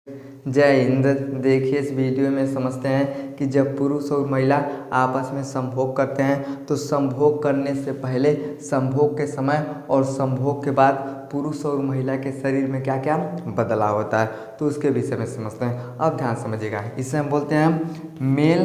जय हिंद। देखिए इस वीडियो में समझते हैं कि जब पुरुष और महिला आपस में संभोग करते हैं तो संभोग करने से पहले, संभोग के समय और संभोग के बाद पुरुष और महिला के शरीर में क्या क्या बदलाव होता है, तो उसके विषय में समझते हैं। अब ध्यान समझिएगा। इसे हम बोलते हैं मेल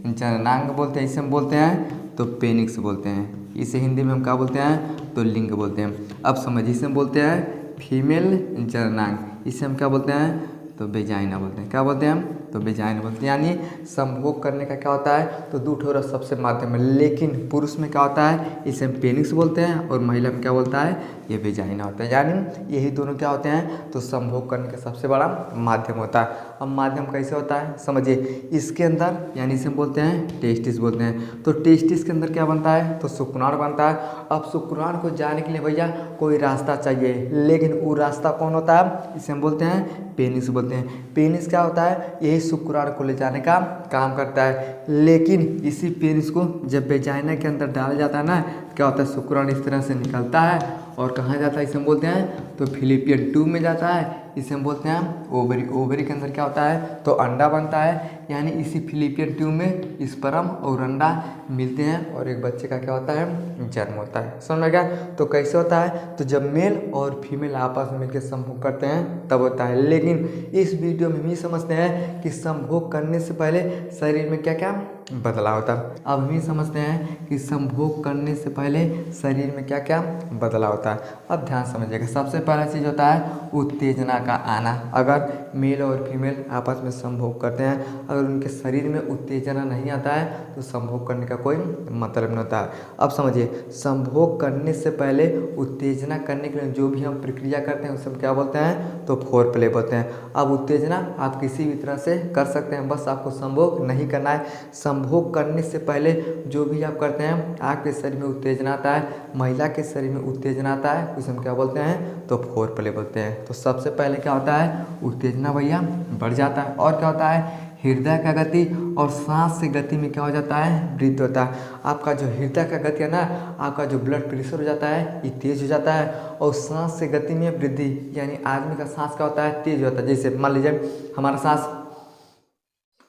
जननांग बोलते हैं, इसे हम बोलते हैं तो पेनिक्स बोलते हैं। इसे हिंदी में हम क्या बोलते हैं तो लिंग बोलते हैं। अब समझिए, इसे हम बोलते हैं फीमेल जननांग, इसे हम क्या बोलते हैं तो वेजाइना बोलते हैं। क्या बोलते हैं हम तो वेजाइना बोलते हैं। यानी संभोग करने का क्या होता है तो दो ठोर सबसे माध्यम है, लेकिन पुरुष में क्या होता है इसे हम पेनिक्स बोलते हैं और महिला में क्या बोलता है ये वेजाइना होता है। यानी यही दोनों क्या होते हैं तो संभोग करने का सबसे बड़ा माध्यम होता है। अब माध्यम कैसे होता है समझिए, इसके अंदर यानी इसे हम बोलते हैं टेस्टिस बोलते हैं। तो टेस्टिस के अंदर क्या बनता है तो शुक्राणु बनता है। अब शुक्राणु को जाने के लिए भैया कोई रास्ता चाहिए, लेकिन वो रास्ता कौन होता है इसे हम बोलते हैं पेनिस बोलते हैं। पेनिस क्या होता है यही शुक्राणु को ले जाने का काम करता है, लेकिन इसी पेनिस को जब वेजाइना के अंदर डाला जाता है ना, क्या होता है शुक्राणु इस तरह से निकलता है और कहाँ जाता है इसे हम बोलते हैं तो फिलिपियन ट्यूब में जाता है। इसे हम बोलते हैं ओवरी। ओवरी के अंदर क्या होता है तो अंडा बनता है, यानी इसी फिलिपियन ट्यूब में स्पर्म और अंडा मिलते हैं और एक बच्चे का क्या होता है जन्म होता है। समझ में गया। तो कैसे होता है तो जब मेल और फीमेल आपस में मिलकर संभोग करते हैं तब होता है। लेकिन इस वीडियो में हम ये समझते हैं कि संभोग करने से पहले शरीर में क्या क्या बदलाव होता है। अब हम ये समझते हैं कि संभोग करने से पहले शरीर में क्या क्या बदलाव होता है। अब ध्यान समझिएगा। सबसे पहला चीज़ होता है उत्तेजना का आना। अगर मेल और फीमेल आपस में संभोग करते हैं, अगर उनके शरीर में उत्तेजना नहीं आता है तो संभोग करने का कोई मतलब नहीं होता है। अब समझिए, संभोग करने से पहले उत्तेजना करने के लिए जो भी हम प्रक्रिया करते हैं उसे हम क्या बोलते हैं तो फोर प्ले बोलते हैं। अब उत्तेजना आप किसी भी तरह से कर सकते हैं, बस आपको संभोग नहीं करना है। संभोग करने से पहले जो भी आप करते हैं आपके शरीर में उत्तेजना आता है, महिला के शरीर में उत्तेजना आता है, उसे हम क्या बोलते हैं तो फोर प्ले बोलते हैं। तो सबसे पहले क्या होता है उत्तेजना भैया बढ़ जाता है। और क्या होता है हृदय का गति और सांस से गति में क्या हो जाता है वृद्धि होता है। आपका जो हृदय का गति है ना, आपका जो ब्लड प्रेशर हो जाता है ये तेज हो जाता है, और सांस से गति में वृद्धि, यानी आदमी का सांस क्या होता है तेज होता है। जैसे मान लीजिए हमारा सांस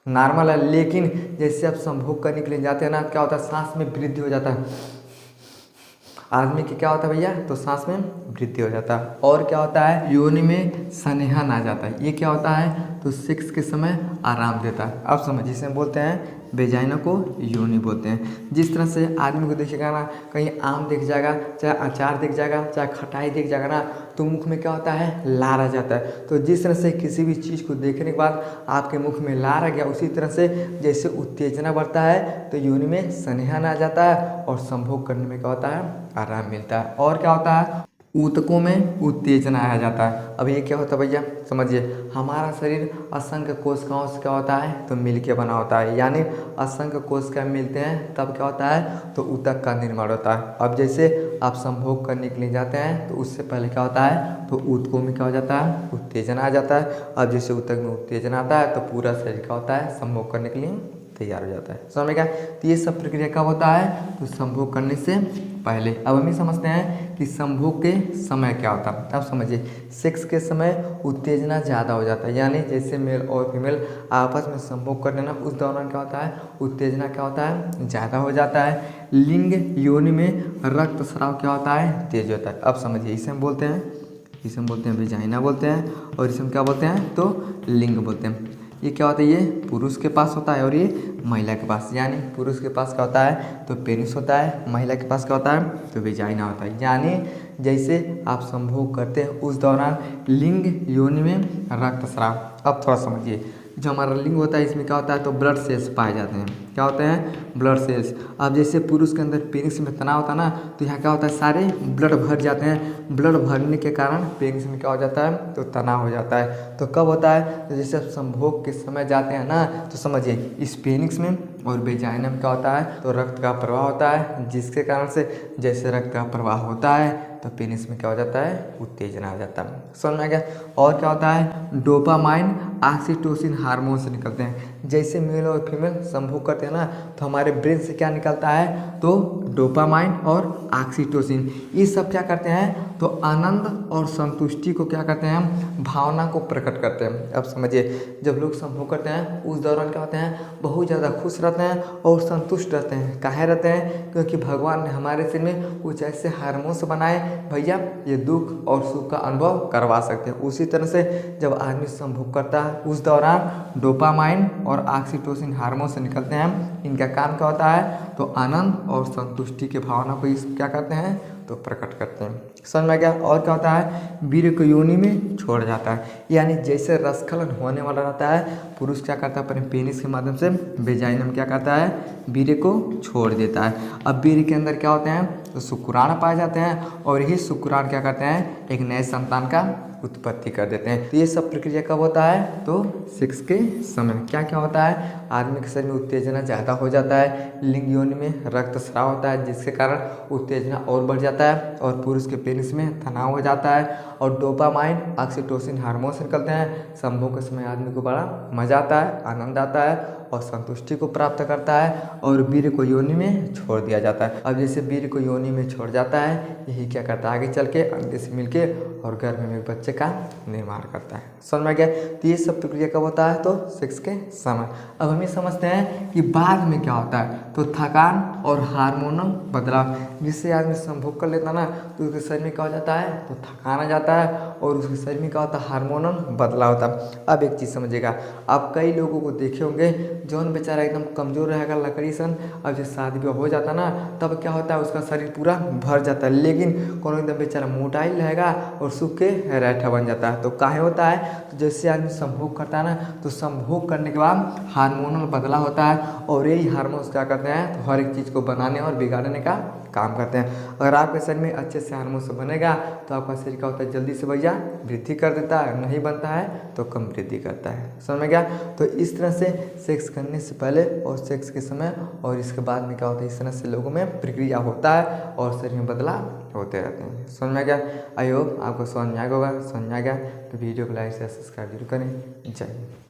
नॉर्मल है, लेकिन जैसे आप संभोग करने के लिए जाते हैं ना, क्या होता है सांस में वृद्धि हो जाता है। आदमी की क्या होता है भैया तो सांस में वृद्धि हो जाता है। और क्या होता है योनि में स्नेहन आ जाता है। ये क्या होता है तो सेक्स के समय आराम देता है। अब समझिए, इसे बोलते हैं वेजाइना को योनि बोलते हैं। जिस तरह से आदमी को देखिएगा ना, कहीं आम दिख जाएगा, चाहे अचार दिख जाएगा, चाहे खटाई दिख जाएगा ना, तो मुख में क्या होता है लार आ जाता है। तो जिस तरह से किसी भी चीज़ को देखने के बाद आपके मुख में लार आ गया, उसी तरह से जैसे उत्तेजना बढ़ता है तो योनि में स्नेहन आ जाता है और संभोग करने में क्या होता है आराम मिलता है। और क्या होता है ऊतकों में उत्तेजना आ जाता है। अब ये क्या होता है भैया समझिए, हमारा शरीर असंख्य कोशिकाओं से क्या होता है तो मिलके बना होता है, यानी असंख्य कोशिकाएं मिलते हैं तब क्या होता है तो ऊतक का निर्माण होता है। अब जैसे आप संभोग करने के लिए जाते हैं तो उससे पहले क्या होता है तो ऊतकों में क्या हो जाता है उत्तेजना आ जाता है। अब जैसे ऊतक में उत्तेजना आता है तो पूरा शरीर क्या होता है संभोग करने के लिए तैयार हो जाता है। समझ में क्या। तो ये सब प्रक्रिया कब होता है तो संभोग करने से पहले। अब हम ये समझते हैं कि संभोग के समय क्या होता है। अब समझिए, सेक्स के समय उत्तेजना ज़्यादा हो जाता है, यानी जैसे मेल और फीमेल आपस में संभोग करने ना, उस दौरान क्या होता है उत्तेजना क्या होता है ज़्यादा हो जाता है। लिंग योनि में रक्त स्राव क्या होता है तेज होता है। अब समझिए, इसे हम बोलते हैं वेजाइना बोलते हैं, और इसे हम क्या बोलते हैं तो लिंग बोलते हैं। ये क्या होता है ये पुरुष के पास होता है और ये महिला के पास, यानी पुरुष के पास क्या होता है तो पेनिस होता है, महिला के पास क्या होता है तो वेजाइना होता है। यानी जैसे आप संभोग करते हैं उस दौरान लिंग योनि में रक्तस्राव। अब थोड़ा समझिए, जो हमारा लिंग होता है इसमें क्या होता है तो ब्लड सेल्स पाए जाते हैं। क्या होते हैं ब्लड सेल्स। अब जैसे पुरुष के अंदर पेनिस में तनाव होता है ना, तो यहाँ क्या होता है सारे ब्लड भर जाते हैं। ब्लड भरने के कारण पेनिस में क्या हो जाता है तो तनाव हो जाता है। तो कब होता है तो जैसे आप संभोग के समय जाते हैं ना, तो समझिए इस पेनिस में और वेजाइना में क्या होता है तो रक्त का प्रवाह होता है, जिसके कारण से जैसे रक्त का प्रवाह होता है तो पेनिस में क्या हो जाता है उत्तेजना आ जाता है। समझ में आ गया। और क्या होता है डोपामाइन ऑक्सीटोसिन हार्मोन से निकलते हैं। जैसे मेल और फीमेल संभोग करते हैं ना, तो हमारे ब्रेन से क्या निकलता है, तो डोपामाइन और ऑक्सीटोसिन, ये सब क्या करते हैं, तो आनंद और संतुष्टि को क्या करते हैं, भावना को प्रकट करते हैं। अब समझिए, जब लोग संभोग करते हैं उस दौरान क्या होते हैं, बहुत ज़्यादा खुश रहते हैं और संतुष्ट रहते हैं। काहे रहते हैं, क्योंकि भगवान ने हमारे शरीर में कुछ ऐसे हार्मोन्स बनाए भैया, ये दुख और सुख का अनुभव करवा सकते हैं। उसी तरह से जब आदमी संभोग करता है उस दौरान डोपामाइन और ऑक्सीटोसिन हार्मोन निकलते हैं। इनका काम क्या होता है, तो आनंद और संतुष्टि की भावना को इस क्या करते हैं, तो प्रकट करते हैं। समझ में आ गया। और क्या होता है, वीर्य को योनि में छोड़ जाता है, यानी जैसे रसखलन होने वाला रहता है, पुरुष क्या करता है, अपने पेनिस के माध्यम से वेजाइना में क्या करता है, वीर्य को छोड़ देता है। अब वीर्य के अंदर क्या होते हैं, तो शुक्राणु पाए जाते हैं और यही शुक्राणु क्या करते हैं, एक नए संतान का उत्पत्ति कर देते हैं। तो ये सब प्रक्रिया कब होता है, तो सेक्स के समय। क्या क्या होता है, आदमी के शरीर में उत्तेजना ज़्यादा हो जाता है, लिंग योनि में रक्तस्राव होता है जिसके कारण उत्तेजना और बढ़ जाता है और पुरुष के पेनिस में तनाव हो जाता है और डोपामाइन ऑक्सीटोसिन हार्मोन्स निकलते हैं। संभोग के समय आदमी को बड़ा मजा आता है, आनंद आता है और संतुष्टि को प्राप्त करता है और वीर्य को योनि में छोड़ दिया जाता है। अब जैसे वीर्य को योनि में छोड़ जाता है, यही क्या करता है, आगे चल के अंडे से मिलके और गर्भ में एक बच्चे का निर्माण करता है। समझ में गया। तो ये सब प्रक्रिया कब होता है, तो सेक्स के समय। अब हम ये समझते हैं कि बाद में क्या होता है, तो थकान और हार्मोनल बदलाव। जिससे आदमी संभोग कर लेता ना, तो उसके शरीर में क्या हो जाता है, तो थकान आ जाता है और उसके शरीर में क्या होता है, हार्मोनल बदलाव होता है। अब एक चीज़ समझिएगा, आप कई लोगों को देखे होंगे जौन बेचारा एकदम कमज़ोर रहेगा लकड़ी सन, अब जब शादी ब्याह हो जाता ना, तब क्या होता है, उसका शरीर पूरा भर जाता है। लेकिन कौन एकदम बेचारा मोटा ही रहेगा और सूख के रैठा बन जाता है। तो काहे होता है, तो जैसे आदमी संभोग करता है ना, तो संभोग करने के बाद हार्मोनल बदलाव होता है और यही हार्मोन्स क्या करते हैं, तो हर एक चीज़ को बनाने और बिगाड़ने का काम करते हैं। अगर आपके शरीर में अच्छे से हार्मोन्स बनेगा तो आपका शरीर क्या होता है, जल्दी से भैया वृद्धि कर देता है, नहीं बनता है तो कम वृद्धि करता है। समझ में गया। तो इस तरह से सेक्स करने से पहले और सेक्स के समय और इसके बाद में क्या होता है, इस तरह से लोगों में प्रक्रिया होता है और शरीर में बदलाव होते रहते हैं। समझ में गया। आई होप आपको समझ में आ गया होगा। समझ में आ गया तो वीडियो को लाइक से सब्सक्राइब जरूर करें। जय हिंद।